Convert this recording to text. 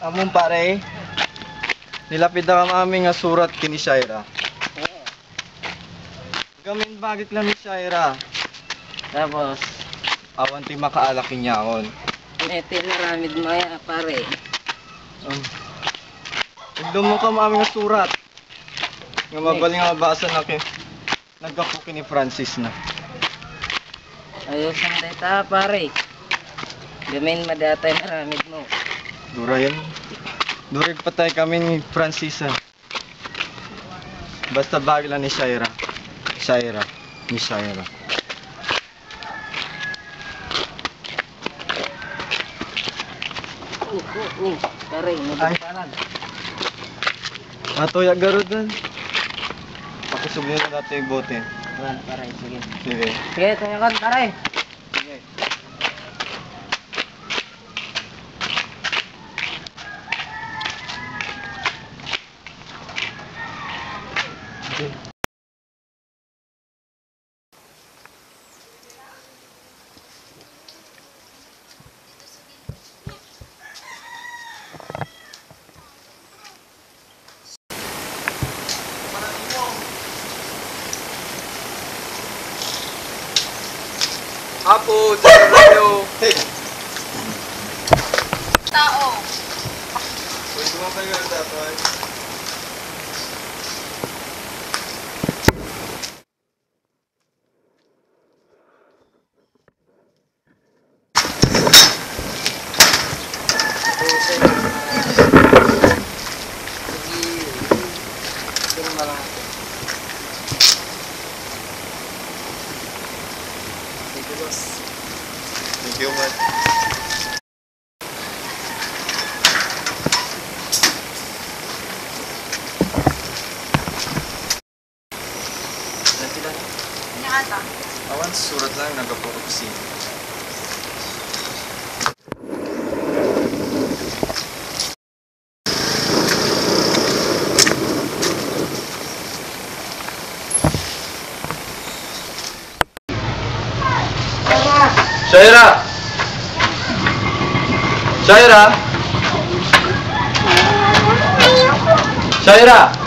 Among pare, nilapid na kami aming nga surat kini Shaira. Gamin bagit lang ni Shaira. Tapos, Awan ti makaalaki niya akon. tinaramid mo yan, pare. Tignan mo ka aming nga surat. Nga mabaling nga mabasa na kay nagkapo kini Francis na. Ayos ang data, pare. Gamin madatay maramid mo. Dura yan. Durig patay kami ni Francisa. Basta bagay lang ni Shaira. Ni Shaira. Pare, nagpalan. Matoya garudan. Pakisog nyo na dati yung bote. Pare, sige. Sige. Sige, tunyakan, pare. Sige. Apo, dyan tayo. Tao. Pwede mo kayo dapat. Thank you, man. Ano ata? Awan, surat lang nagkapuruksi. Shaira! Shaira! Shaira!